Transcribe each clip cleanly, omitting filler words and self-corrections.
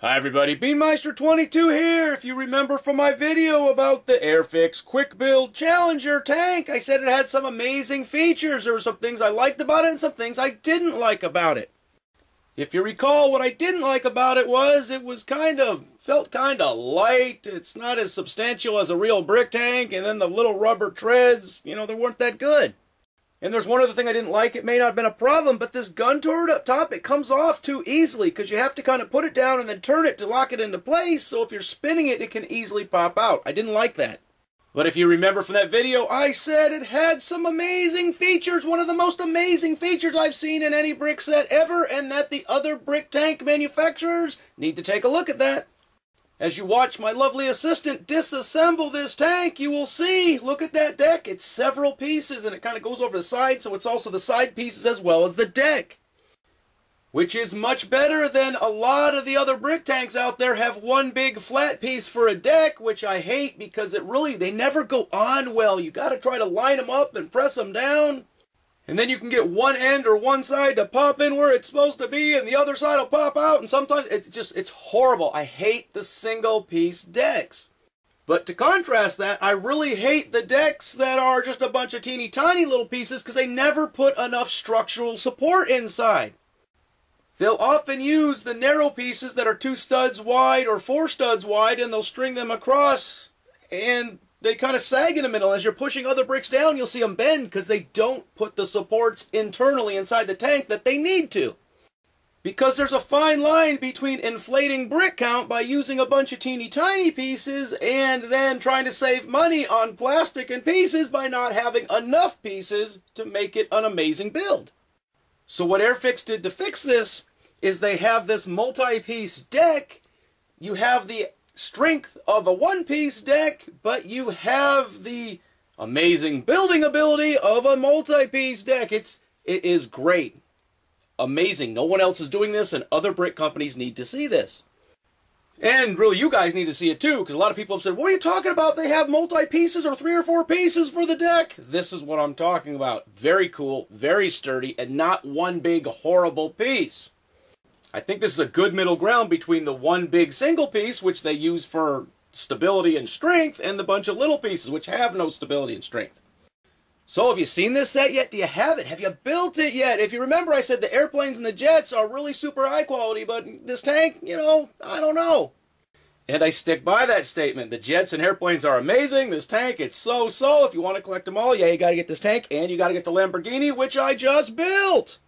Hi everybody, Beanmeister22 here. If you remember from my video about the Airfix QuickBuild Challenger tank, I said it had some amazing features. There were some things I liked about it and some things I didn't like about it. If you recall, what I didn't like about it was felt kind of light. It's not as substantial as a real brick tank, and then the little rubber treads, they weren't that good. And there's one other thing I didn't like. It may not have been a problem, but this gun turret up top, it comes off too easily because you have to kind of put it down and then turn it to lock it into place. So if you're spinning it, it can easily pop out. I didn't like that. But if you remember from that video, I said it had some amazing features. One of the most amazing features I've seen in any brick set ever, and that the other brick tank manufacturers need to take a look at that. As you watch my lovely assistant disassemble this tank, you will see, look at that deck. It's several pieces, and it kind of goes over the side, so it's also the side pieces as well as the deck. Which is much better than a lot of the other brick tanks out there have one big flat piece for a deck, which I hate because they never go on well. You got to try to line them up and press them down. And then you can get one end or one side to pop in where it's supposed to be, and the other side will pop out, and sometimes it's horrible. I hate the single piece decks. But to contrast that, I really hate the decks that are just a bunch of teeny tiny little pieces because they never put enough structural support inside. They'll often use the narrow pieces that are 2 studs wide or 4 studs wide, and they'll string them across, and they kind of sag in the middle. As you're pushing other bricks down, you'll see them bend because they don't put the supports internally inside the tank that they need to. Because there's a fine line between inflating brick count by using a bunch of teeny tiny pieces and then trying to save money on plastic and pieces by not having enough pieces to make it an amazing build. So what Airfix did to fix this is they have this multi-piece deck. You have the strength of a one-piece deck, but you have the amazing building ability of a multi-piece deck. It is great. Amazing. No one else is doing this, and other brick companies need to see this. And really, you guys need to see it too, because a lot of people have said, what are you talking about? They have multi-pieces or 3 or 4 pieces for the deck. This is what I'm talking about. Very cool, very sturdy, and not one big horrible piece. I think this is a good middle ground between the one big single piece, which they use for stability and strength, and the bunch of little pieces, which have no stability and strength. So have you seen this set yet? Do you have it? Have you built it yet? If you remember, I said the airplanes and the jets are really super high quality, but this tank, I don't know. And I stick by that statement. The jets and airplanes are amazing. This tank, it's so-so. If you want to collect them all, yeah, you got to get this tank, and you got to get the Lamborghini, which I just built.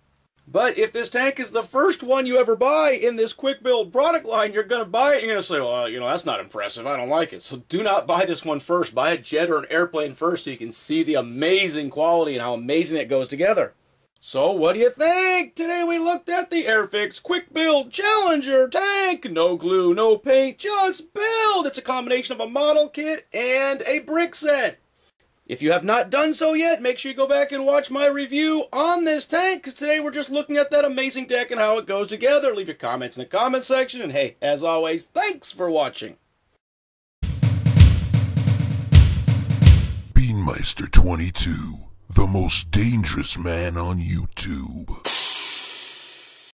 But if this tank is the first one you ever buy in this quick build product line, you're going to buy it and you're going to say, well, that's not impressive. I don't like it. So do not buy this one first. Buy a jet or an airplane first so you can see the amazing quality and how amazing it goes together. So what do you think? Today we looked at the Airfix QuickBuild Challenger tank. No glue, no paint, just build. It's a combination of a model kit and a brick set. If you have not done so yet, make sure you go back and watch my review on this tank, because today we're just looking at that amazing deck and how it goes together. Leave your comments in the comment section, and hey, as always, thanks for watching. Beanmeister22, the most dangerous man on YouTube.